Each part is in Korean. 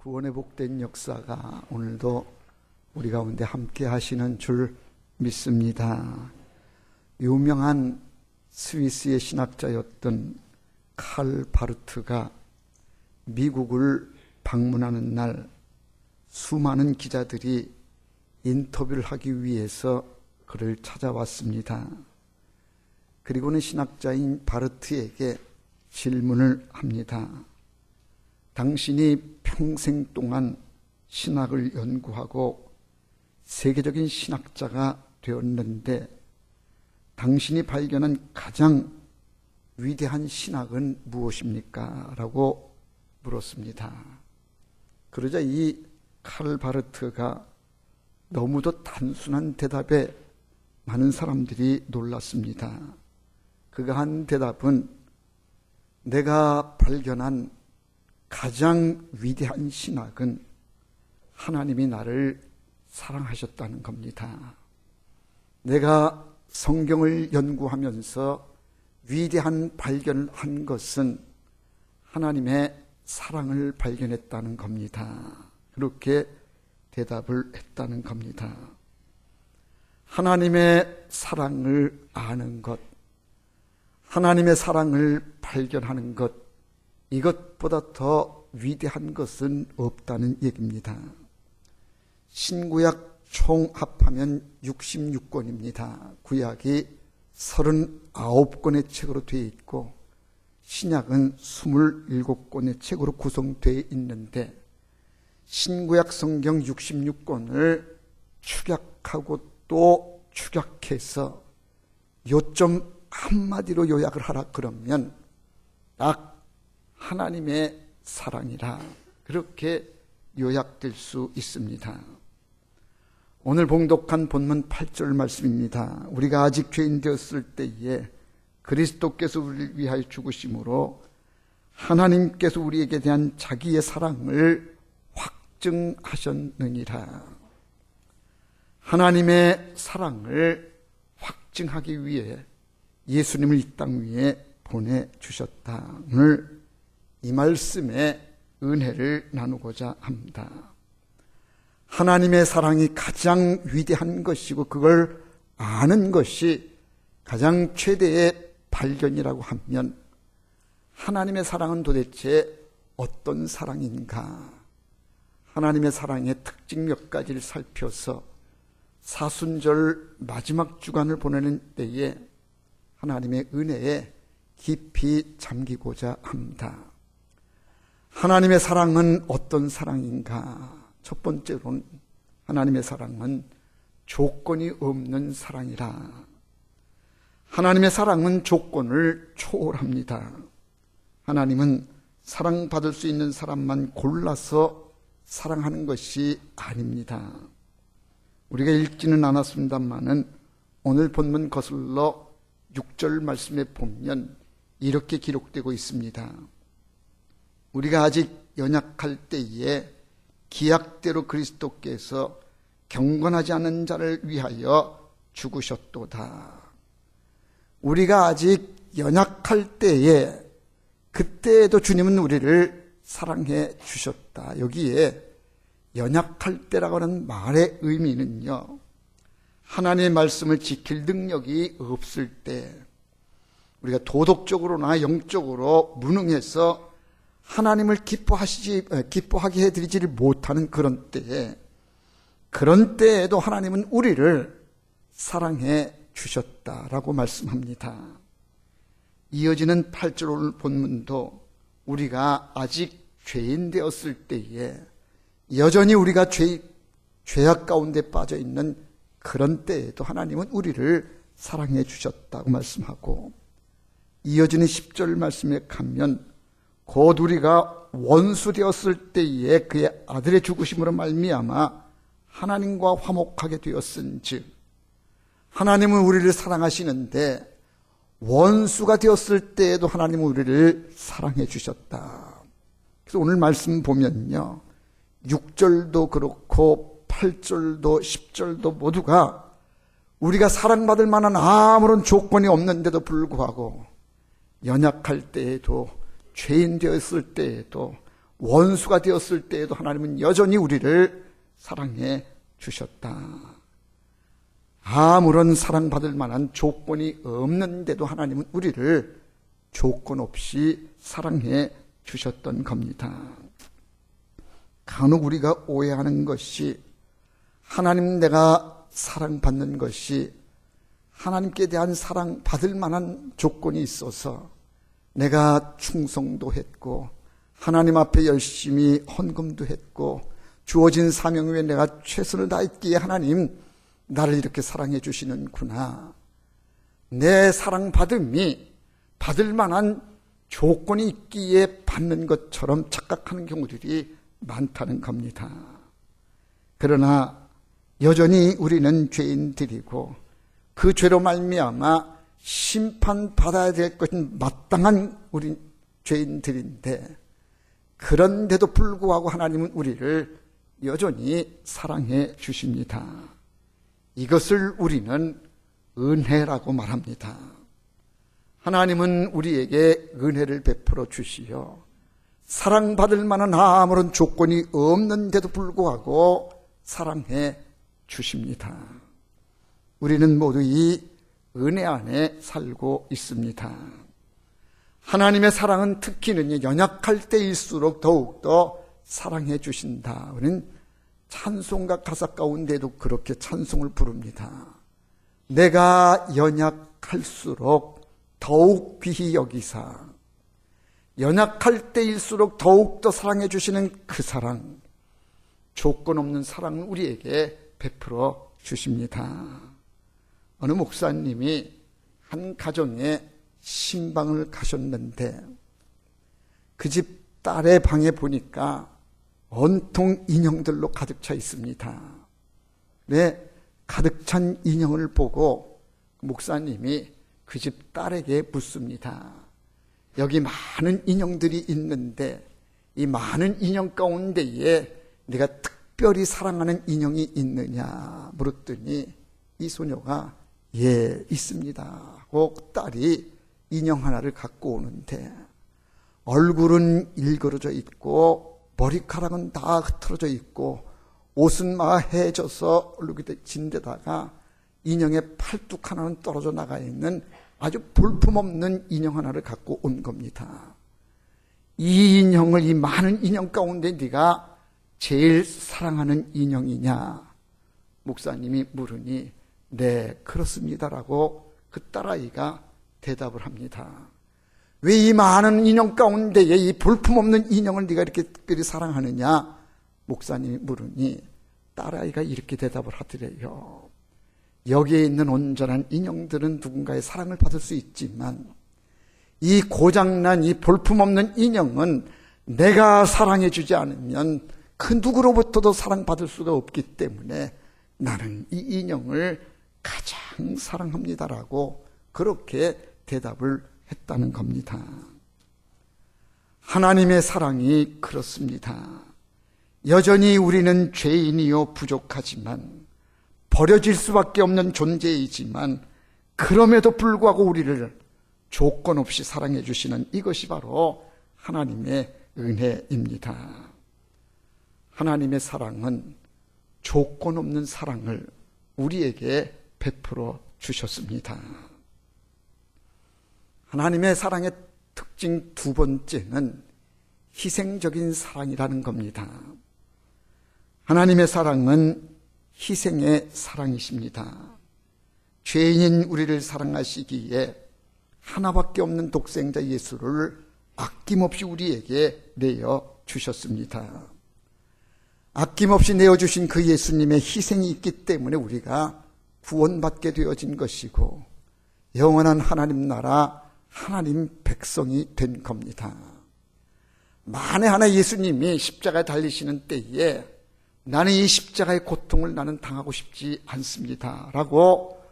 구원의 복된 역사가 오늘도 우리 가운데 함께 하시는 줄 믿습니다. 유명한 스위스의 신학자였던 칼 바르트가 미국을 방문하는 날 수많은 기자들이 인터뷰를 하기 위해서 그를 찾아왔습니다. 그리고는 신학자인 바르트에게 질문을 합니다. 당신이 평생 동안 신학을 연구하고 세계적인 신학자가 되었는데 당신이 발견한 가장 위대한 신학은 무엇입니까? 라고 물었습니다. 그러자 이 칼 바르트가 너무도 단순한 대답에 많은 사람들이 놀랐습니다. 그가 한 대답은 내가 발견한 가장 위대한 신학은 하나님이 나를 사랑하셨다는 겁니다. 내가 성경을 연구하면서 위대한 발견을 한 것은 하나님의 사랑을 발견했다는 겁니다. 그렇게 대답을 했다는 겁니다. 하나님의 사랑을 아는 것, 하나님의 사랑을 발견하는 것, 이것보다 더 위대한 것은 없다는 얘기입니다. 신구약 총 합하면 66권입니다. 구약이 39권의 책으로 되어 있고 신약은 27권의 책으로 구성되어 있는데 신구약 성경 66권을 축약하고 또 축약해서 요점 한마디로 요약을 하라 그러면 딱 하나님의 사랑이라 그렇게 요약될 수 있습니다. 오늘 봉독한 본문 8절 말씀입니다. 우리가 아직 죄인 되었을 때에 그리스도께서 우리를 위하여 죽으심으로 하나님께서 우리에게 대한 자기의 사랑을 확증하셨느니라. 하나님의 사랑을 확증하기 위해 예수님을 이 땅 위에 보내주셨다. 오늘 이 말씀에 은혜를 나누고자 합니다. 하나님의 사랑이 가장 위대한 것이고 그걸 아는 것이 가장 최대의 발견이라고 하면 하나님의 사랑은 도대체 어떤 사랑인가? 하나님의 사랑의 특징 몇 가지를 살펴서 사순절 마지막 주간을 보내는 때에 하나님의 은혜에 깊이 잠기고자 합니다. 하나님의 사랑은 어떤 사랑인가? 첫 번째로는 하나님의 사랑은 조건이 없는 사랑이라. 하나님의 사랑은 조건을 초월합니다. 하나님은 사랑받을 수 있는 사람만 골라서 사랑하는 것이 아닙니다. 우리가 읽지는 않았습니다만은 오늘 본문 거슬러 6절 말씀에 보면 이렇게 기록되고 있습니다. 우리가 아직 연약할 때에 기약대로 그리스도께서 경건하지 않은 자를 위하여 죽으셨도다. 우리가 아직 연약할 때에 그때에도 주님은 우리를 사랑해 주셨다. 여기에 연약할 때라고 하는 말의 의미는요, 하나님의 말씀을 지킬 능력이 없을 때, 우리가 도덕적으로나 영적으로 무능해서 하나님을 기뻐하게 해드리지를 못하는 그런 때에, 그런 때에도 하나님은 우리를 사랑해 주셨다라고 말씀합니다. 이어지는 8절 오늘 본문도 우리가 아직 죄인 되었을 때에 여전히 우리가 죄악 가운데 빠져 있는 그런 때에도 하나님은 우리를 사랑해 주셨다고 말씀하고, 이어지는 10절 말씀에 가면 곧 우리가 원수 되었을 때에 그의 아들의 죽으심으로 말미암아 하나님과 화목하게 되었은즉, 하나님은 우리를 사랑하시는데 원수가 되었을 때에도 하나님은 우리를 사랑해 주셨다. 그래서 오늘 말씀 보면요, 6절도 그렇고 8절도 10절도 모두가 우리가 사랑받을 만한 아무런 조건이 없는데도 불구하고 연약할 때에도 죄인 되었을 때에도 원수가 되었을 때에도 하나님은 여전히 우리를 사랑해 주셨다. 아무런 사랑받을 만한 조건이 없는데도 하나님은 우리를 조건 없이 사랑해 주셨던 겁니다. 간혹 우리가 오해하는 것이 하나님 내가 사랑받는 것이 하나님께 대한 사랑받을 만한 조건이 있어서 내가 충성도 했고 하나님 앞에 열심히 헌금도 했고 주어진 사명 위에 내가 최선을 다했기에 하나님 나를 이렇게 사랑해 주시는구나. 내 사랑받음이 받을 만한 조건이 있기에 받는 것처럼 착각하는 경우들이 많다는 겁니다. 그러나 여전히 우리는 죄인들이고 그 죄로 말미암아 심판받아야 될 것은 마땅한 우리 죄인들인데 그런데도 불구하고 하나님은 우리를 여전히 사랑해 주십니다. 이것을 우리는 은혜라고 말합니다. 하나님은 우리에게 은혜를 베풀어 주시어 사랑받을 만한 아무런 조건이 없는데도 불구하고 사랑해 주십니다. 우리는 모두 이 은혜 안에 살고 있습니다. 하나님의 사랑은 특히는 연약할 때일수록 더욱더 사랑해 주신다. 우리는 찬송가 가사 가운데도 그렇게 찬송을 부릅니다. 내가 연약할수록 더욱 귀히 여기사 연약할 때일수록 더욱더 사랑해 주시는 그 사랑, 조건 없는 사랑을 우리에게 베풀어 주십니다. 어느 목사님이 한 가정에 신방을 가셨는데 그 집 딸의 방에 보니까 온통 인형들로 가득 차 있습니다. 네, 가득 찬 인형을 보고 목사님이 그 집 딸에게 묻습니다. 여기 많은 인형들이 있는데 이 많은 인형 가운데에 네가 특별히 사랑하는 인형이 있느냐 물었더니 이 소녀가 예, 있습니다 하고 딸이 인형 하나를 갖고 오는데 얼굴은 일그러져 있고 머리카락은 다 흐트러져 있고 옷은 막 해져서 얼룩이 진 데다가 인형의 팔뚝 하나는 떨어져 나가 있는 아주 볼품없는 인형 하나를 갖고 온 겁니다. 이 인형을 이 많은 인형 가운데 네가 제일 사랑하는 인형이냐? 목사님이 물으니 네, 그렇습니다라고 그 딸아이가 대답을 합니다. 왜 이 많은 인형 가운데에 이 볼품없는 인형을 네가 이렇게 특별히 사랑하느냐? 목사님이 물으니 딸아이가 이렇게 대답을 하더래요. 여기에 있는 온전한 인형들은 누군가의 사랑을 받을 수 있지만 이 고장난 이 볼품없는 인형은 내가 사랑해 주지 않으면 그 누구로부터도 사랑받을 수가 없기 때문에 나는 이 인형을 가장 사랑합니다라고 그렇게 대답을 했다는 겁니다. 하나님의 사랑이 그렇습니다. 여전히 우리는 죄인이요 부족하지만 버려질 수밖에 없는 존재이지만 그럼에도 불구하고 우리를 조건 없이 사랑해 주시는 이것이 바로 하나님의 은혜입니다. 하나님의 사랑은 조건 없는 사랑을 우리에게 베풀어 주셨습니다. 하나님의 사랑의 특징 두 번째는 희생적인 사랑이라는 겁니다. 하나님의 사랑은 희생의 사랑이십니다. 죄인인 우리를 사랑하시기에 하나밖에 없는 독생자 예수를 아낌없이 우리에게 내어 주셨습니다. 아낌없이 내어주신 그 예수님의 희생이 있기 때문에 우리가 구원받게 되어진 것이고 영원한 하나님 나라 하나님 백성이 된 겁니다. 만에 하나 예수님이 십자가에 달리시는 때에 나는 이 십자가의 고통을 나는 당하고 싶지 않습니다 라고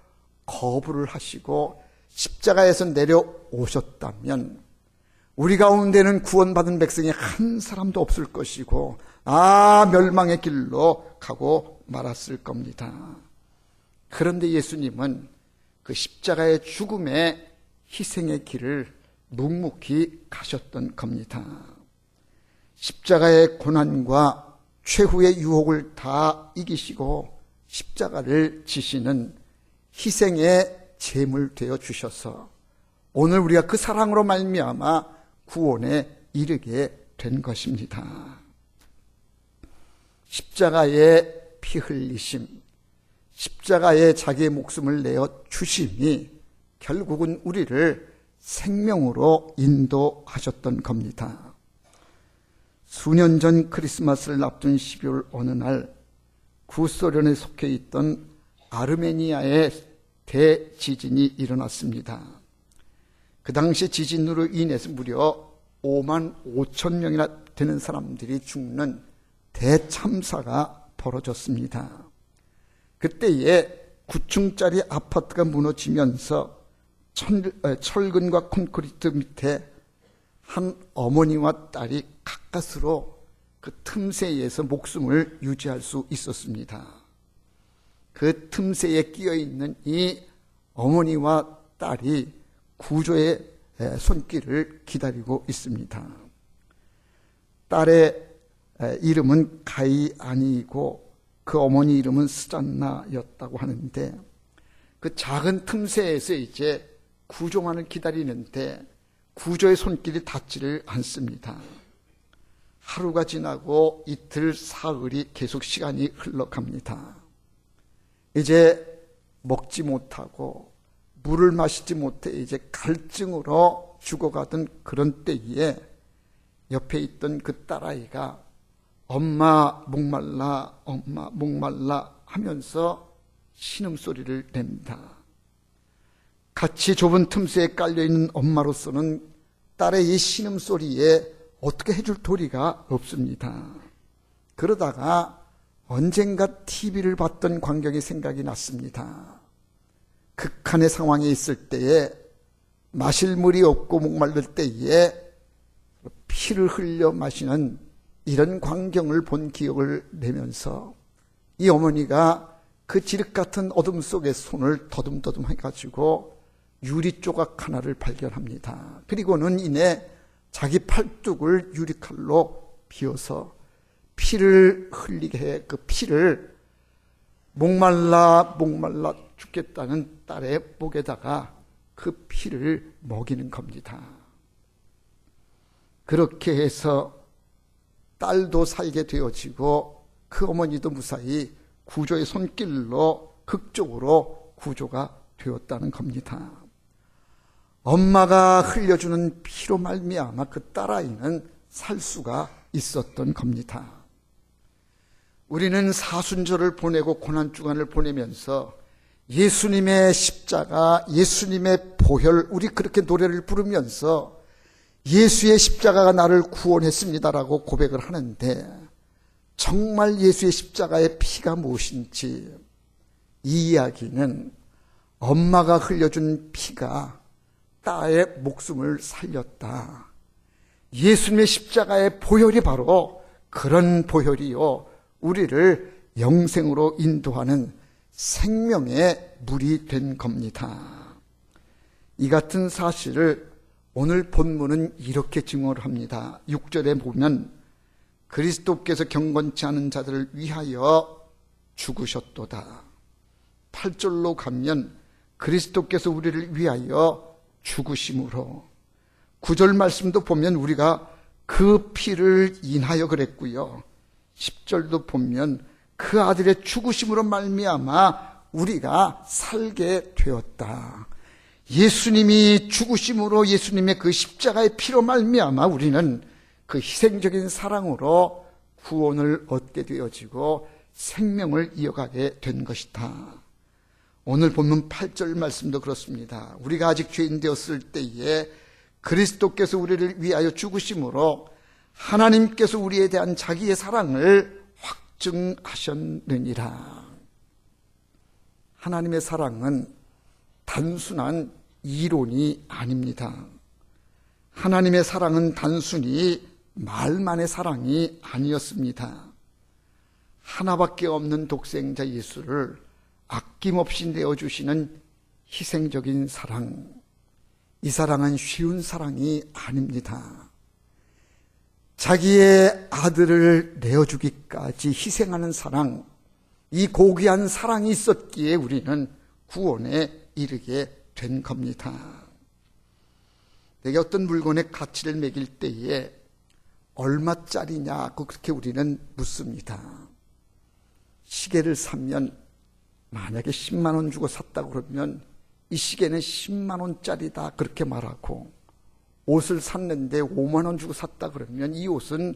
거부를 하시고 십자가에서 내려오셨다면 우리 가운데는 구원받은 백성이 한 사람도 없을 것이고 멸망의 길로 가고 말았을 겁니다. 그런데 예수님은 그 십자가의 죽음의 희생의 길을 묵묵히 가셨던 겁니다. 십자가의 고난과 최후의 유혹을 다 이기시고 십자가를 지시는 희생의 제물 되어 주셔서 오늘 우리가 그 사랑으로 말미암아 구원에 이르게 된 것입니다. 십자가의 피 흘리심, 십자가에 자기의 목숨을 내어 주심이 결국은 우리를 생명으로 인도하셨던 겁니다. 수년 전 크리스마스를 앞둔 12월 어느 날 구소련에 속해 있던 아르메니아의 대지진이 일어났습니다. 그 당시 지진으로 인해서 무려 5만 5천 명이나 되는 사람들이 죽는 대참사가 벌어졌습니다. 그때에 9층짜리 아파트가 무너지면서 철근과 콘크리트 밑에 한 어머니와 딸이 가까스로 그 틈새에서 목숨을 유지할 수 있었습니다. 그 틈새에 끼어있는 이 어머니와 딸이 구조의 손길을 기다리고 있습니다. 딸의 이름은 가이아니이고 그 어머니 이름은 스잔나였다고 하는데 그 작은 틈새에서 이제 구조만을 기다리는데 구조의 손길이 닿지를 않습니다. 하루가 지나고 이틀, 사흘이 계속 시간이 흘러갑니다. 이제 먹지 못하고 물을 마시지 못해 이제 갈증으로 죽어가던 그런 때에 옆에 있던 그 딸아이가 엄마 목말라, 엄마 목말라 하면서 신음소리를 냅니다. 같이 좁은 틈새에 깔려있는 엄마로서는 딸의 이 신음소리에 어떻게 해줄 도리가 없습니다. 그러다가 언젠가 TV를 봤던 광경이 생각이 났습니다. 극한의 상황에 있을 때에 마실 물이 없고 목말릴 때에 피를 흘려 마시는 이런 광경을 본 기억을 내면서 이 어머니가 그 지륵 같은 어둠 속에 손을 더듬더듬 해가지고 유리 조각 하나를 발견합니다. 그리고는 이내 자기 팔뚝을 유리칼로 비어서 피를 흘리게 해 그 피를 목말라 죽겠다는 딸의 목에다가 그 피를 먹이는 겁니다. 그렇게 해서 딸도 살게 되어지고 그 어머니도 무사히 구조의 손길로 극적으로 구조가 되었다는 겁니다. 엄마가 흘려주는 피로 말미암아 그 딸아이는 살 수가 있었던 겁니다. 우리는 사순절을 보내고 고난주간을 보내면서 예수님의 십자가, 예수님의 보혈, 우리 그렇게 노래를 부르면서 예수의 십자가가 나를 구원했습니다라고 고백을 하는데 정말 예수의 십자가의 피가 무엇인지 이 이야기는 엄마가 흘려준 피가 딸의 목숨을 살렸다. 예수님의 십자가의 보혈이 바로 그런 보혈이요. 우리를 영생으로 인도하는 생명의 물이 된 겁니다. 이 같은 사실을 오늘 본문은 이렇게 증언을 합니다. 6절에 보면 그리스도께서 경건치 않은 자들을 위하여 죽으셨도다. 8절로 가면 그리스도께서 우리를 위하여 죽으심으로 9절 말씀도 보면 우리가 그 피를 인하여 그랬고요. 10절도 보면 그 아들의 죽으심으로 말미암아 우리가 살게 되었다. 예수님이 죽으심으로 예수님의 그 십자가의 피로 말미암아 우리는 그 희생적인 사랑으로 구원을 얻게 되어지고 생명을 이어가게 된 것이다. 오늘 본문 8절 말씀도 그렇습니다. 우리가 아직 죄인 되었을 때에 그리스도께서 우리를 위하여 죽으심으로 하나님께서 우리에 대한 자기의 사랑을 확증하셨느니라. 하나님의 사랑은 단순한 이론이 아닙니다. 하나님의 사랑은 단순히 말만의 사랑이 아니었습니다. 하나밖에 없는 독생자 예수를 아낌없이 내어주시는 희생적인 사랑, 이 사랑은 쉬운 사랑이 아닙니다. 자기의 아들을 내어주기까지 희생하는 사랑, 이 고귀한 사랑이 있었기에 우리는 구원에 이르게 된 겁니다. 내게 어떤 물건의 가치를 매길 때에 얼마짜리냐고 그렇게 우리는 묻습니다. 시계를 사면 만약에 10만 원 주고 샀다고 그러면 이 시계는 10만 원짜리다 그렇게 말하고, 옷을 샀는데 5만 원 주고 샀다 그러면 이 옷은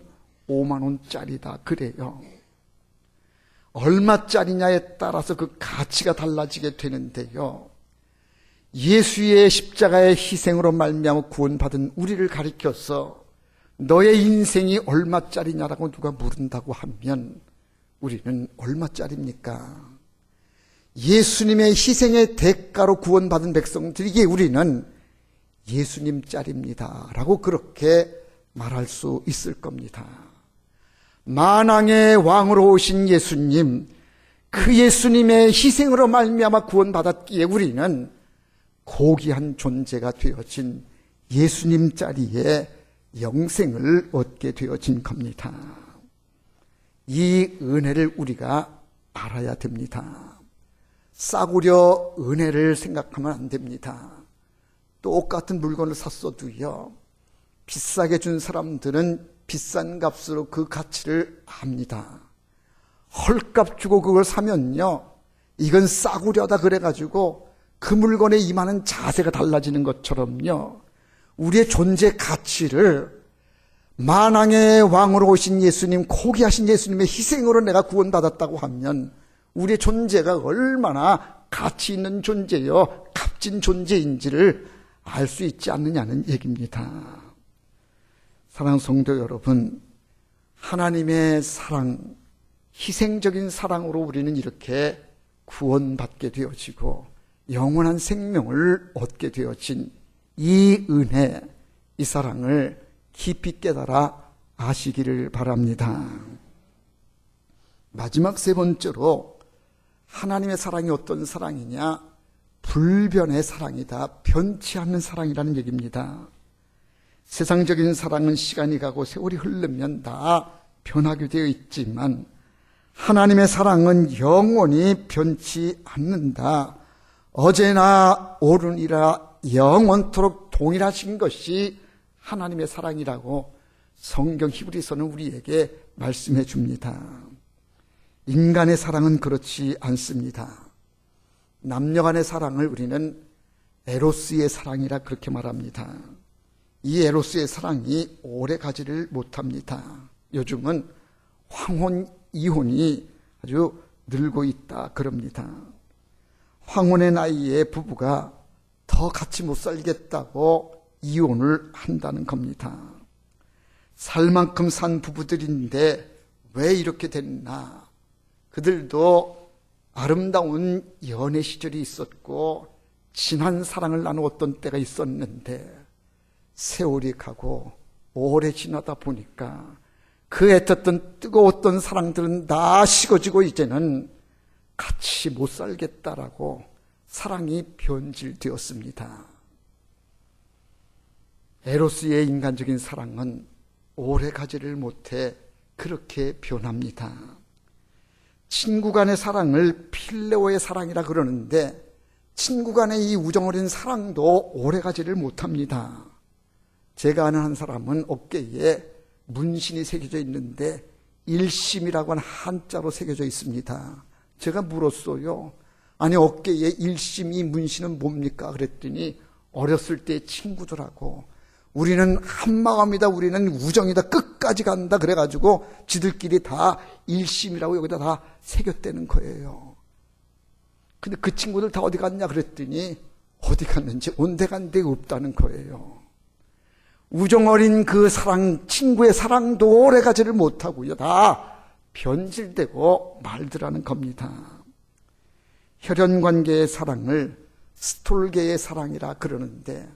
5만 원짜리다 그래요. 얼마짜리냐에 따라서 그 가치가 달라지게 되는데요. 예수의 십자가의 희생으로 말미암아 구원받은 우리를 가리켜서 너의 인생이 얼마짜리냐라고 누가 물은다고 하면 우리는 얼마짜리입니까? 예수님의 희생의 대가로 구원받은 백성들에게 우리는 예수님짜리입니다 라고 그렇게 말할 수 있을 겁니다. 만왕의 왕으로 오신 예수님, 그 예수님의 희생으로 말미암아 구원받았기에 우리는 고귀한 존재가 되어진 예수님짜리의 영생을 얻게 되어진 겁니다. 이 은혜를 우리가 알아야 됩니다. 싸구려 은혜를 생각하면 안 됩니다. 똑같은 물건을 샀어도요, 비싸게 준 사람들은 비싼 값으로 그 가치를 압니다. 헐값 주고 그걸 사면요, 이건 싸구려다 그래가지고 그 물건에 임하는 자세가 달라지는 것처럼요, 우리의 존재 가치를 만왕의 왕으로 오신 예수님, 고귀하신 예수님의 희생으로 내가 구원받았다고 하면 우리의 존재가 얼마나 가치 있는 존재요, 값진 존재인지를 알 수 있지 않느냐는 얘기입니다. 사랑하는 성도 여러분, 하나님의 사랑, 희생적인 사랑으로 우리는 이렇게 구원받게 되어지고 영원한 생명을 얻게 되어진 이 은혜, 이 사랑을 깊이 깨달아 아시기를 바랍니다. 마지막 세 번째로 하나님의 사랑이 어떤 사랑이냐? 불변의 사랑이다. 변치 않는 사랑이라는 얘기입니다. 세상적인 사랑은 시간이 가고 세월이 흐르면 다 변하게 되어 있지만 하나님의 사랑은 영원히 변치 않는다. 어제나 오늘이라 영원토록 동일하신 것이 하나님의 사랑이라고 성경 히브리서는 우리에게 말씀해 줍니다. 인간의 사랑은 그렇지 않습니다. 남녀 간의 사랑을 우리는 에로스의 사랑이라 그렇게 말합니다. 이 에로스의 사랑이 오래 가지를 못합니다. 요즘은 황혼, 이혼이 아주 늘고 있다 그럽니다. 황혼의 나이에 부부가 더 같이 못 살겠다고 이혼을 한다는 겁니다. 살 만큼 산 부부들인데 왜 이렇게 됐나? 그들도 아름다운 연애 시절이 있었고 진한 사랑을 나누었던 때가 있었는데 세월이 가고 오래 지나다 보니까 그 애틋던 뜨거웠던 사랑들은 다 식어지고 이제는 같이 못 살겠다라고 사랑이 변질되었습니다. 에로스의 인간적인 사랑은 오래 가지를 못해 그렇게 변합니다. 친구 간의 사랑을 필레오의 사랑이라 그러는데 친구 간의 이 우정 어린 사랑도 오래 가지를 못합니다. 제가 아는 한 사람은 어깨에 문신이 새겨져 있는데 일심이라고 하는 한자로 새겨져 있습니다. 제가 물었어요. 아니 어깨에 일심이 문신은 뭡니까? 그랬더니 어렸을 때 친구들하고 우리는 한마음이다, 우리는 우정이다, 끝까지 간다 그래가지고 지들끼리 다 일심이라고 여기다 다 새겼다는 거예요. 근데 그 친구들 다 어디 갔냐 그랬더니 어디 갔는지 온데간데 없다는 거예요. 우정 어린 그 사랑, 친구의 사랑도 오래 가지를 못하고요, 다 변질되고 말더라는 겁니다. 혈연관계의 사랑을 스톨게의 사랑이라 그러는데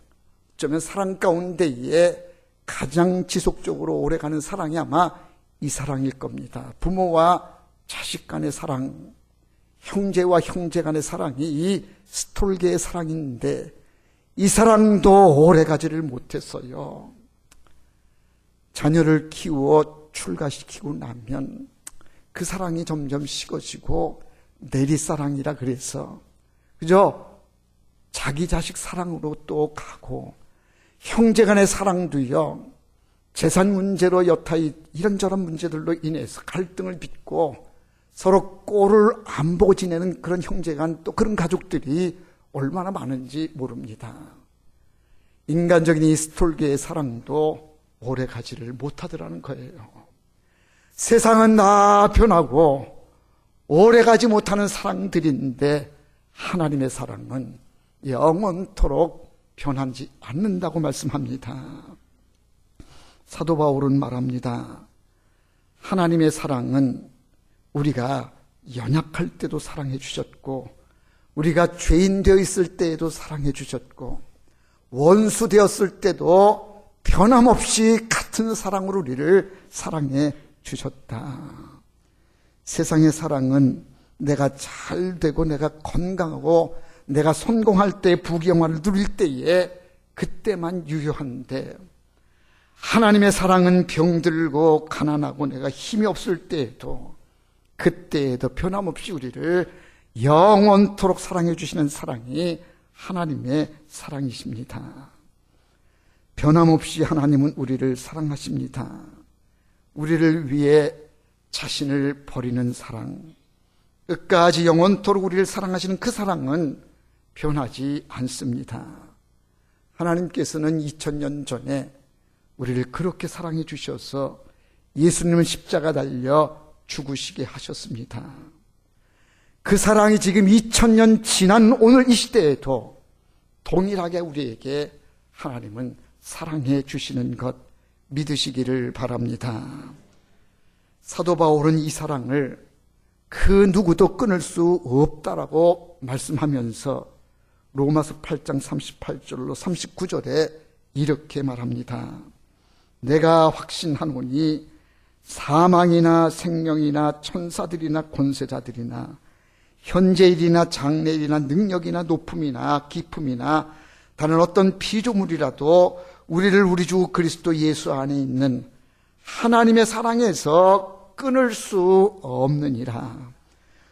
어쩌면 사랑 가운데에 가장 지속적으로 오래가는 사랑이 아마 이 사랑일 겁니다. 부모와 자식 간의 사랑, 형제와 형제 간의 사랑이 이 스톨게의 사랑인데 이 사랑도 오래가지를 못했어요. 자녀를 키워 출가시키고 나면 그 사랑이 점점 식어지고 내리사랑이라 그래서 그죠? 자기 자식 사랑으로 또 가고 형제간의 사랑도요, 재산 문제로 여타이 이런저런 문제들로 인해서 갈등을 빚고 서로 꼴을 안 보고 지내는 그런 형제간, 또 그런 가족들이 얼마나 많은지 모릅니다. 인간적인 이 스톨게의 사랑도 오래 가지를 못하더라는 거예요. 세상은 다 변하고 오래 가지 못하는 사랑들인데 하나님의 사랑은 영원토록 변하지 않는다고 말씀합니다. 사도 바울은 말합니다. 하나님의 사랑은 우리가 연약할 때도 사랑해 주셨고, 우리가 죄인 되어 있을 때에도 사랑해 주셨고, 원수 되었을 때도 변함없이 같은 사랑으로 우리를 사랑해 주셨다. 세상의 사랑은 내가 잘 되고 내가 건강하고 내가 성공할 때, 부귀영화를 누릴 때에 그때만 유효한데, 하나님의 사랑은 병들고 가난하고 내가 힘이 없을 때에도, 그때에도 변함없이 우리를 영원토록 사랑해 주시는 사랑이 하나님의 사랑이십니다. 변함없이 하나님은 우리를 사랑하십니다. 우리를 위해 자신을 버리는 사랑, 끝까지 영원토록 우리를 사랑하시는 그 사랑은 변하지 않습니다. 하나님께서는 2000년 전에 우리를 그렇게 사랑해 주셔서 예수님은 십자가 달려 죽으시게 하셨습니다. 그 사랑이 지금 2000년 지난 오늘 이 시대에도 동일하게 우리에게 하나님은 사랑해 주시는 것 믿으시기를 바랍니다. 사도 바울은 이 사랑을 그 누구도 끊을 수 없다라고 말씀하면서 로마서 8장 38절로 39절에 이렇게 말합니다. 내가 확신하노니 사망이나 생명이나 천사들이나 권세자들이나 현재일이나 장래일이나 능력이나 높음이나 깊음이나 다른 어떤 피조물이라도 우리를 우리 주 그리스도 예수 안에 있는 하나님의 사랑에서 끊을 수 없느니라.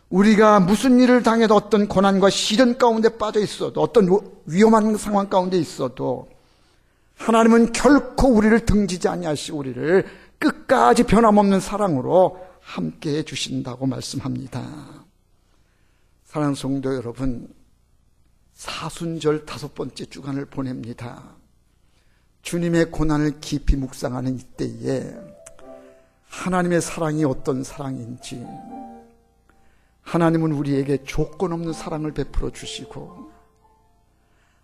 우리가 무슨 일을 당해도, 어떤 고난과 시련 가운데 빠져 있어도, 어떤 위험한 상황 가운데 있어도 하나님은 결코 우리를 등지지 아니하시고 우리를 끝까지 변함없는 사랑으로 함께해 주신다고 말씀합니다. 사랑하는 성도 여러분, 사순절 5번째 주간을 보냅니다. 주님의 고난을 깊이 묵상하는 이때에 하나님의 사랑이 어떤 사랑인지, 하나님은 우리에게 조건 없는 사랑을 베풀어 주시고,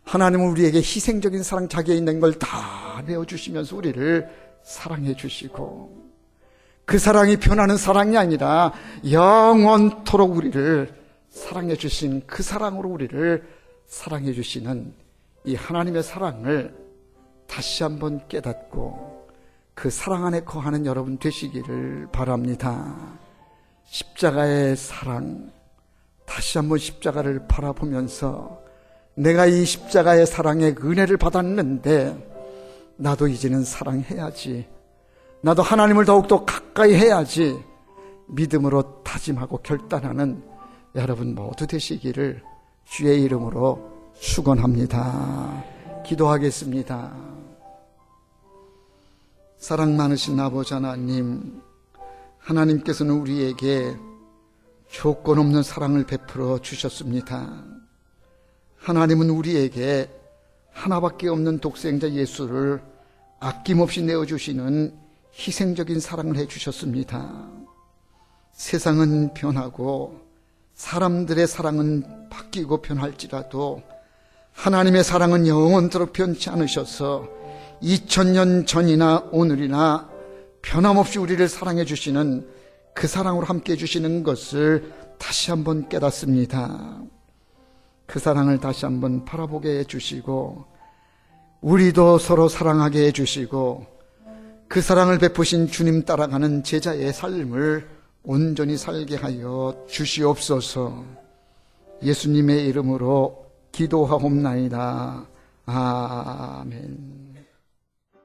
하나님은 우리에게 희생적인 사랑, 자기에 있는 걸 다 내어주시면서 우리를 사랑해 주시고, 그 사랑이 변하는 사랑이 아니라 영원토록 우리를 사랑해 주신 그 사랑으로 우리를 사랑해 주시는 이 하나님의 사랑을 다시 한번 깨닫고 그 사랑 안에 거하는 여러분 되시기를 바랍니다. 십자가의 사랑, 다시 한번 십자가를 바라보면서 내가 이 십자가의 사랑의 은혜를 받았는데 나도 이제는 사랑해야지, 나도 하나님을 더욱더 가까이 해야지 믿음으로 다짐하고 결단하는 여러분 모두 되시기를 주의 이름으로 축원합니다. 기도하겠습니다. 사랑 많으신 아버지 하나님, 하나님께서는 우리에게 조건 없는 사랑을 베풀어 주셨습니다. 하나님은 우리에게 하나밖에 없는 독생자 예수를 아낌없이 내어주시는 희생적인 사랑을 해주셨습니다. 세상은 변하고 사람들의 사랑은 바뀌고 변할지라도 하나님의 사랑은 영원토록 변치 않으셔서 2000년 전이나 오늘이나 변함없이 우리를 사랑해 주시는 그 사랑으로 함께 해주시는 것을 다시 한번 깨닫습니다. 그 사랑을 다시 한번 바라보게 해주시고 우리도 서로 사랑하게 해주시고 그 사랑을 베푸신 주님 따라가는 제자의 삶을 온전히 살게 하여 주시옵소서. 예수님의 이름으로 기도하옵나이다. 아멘.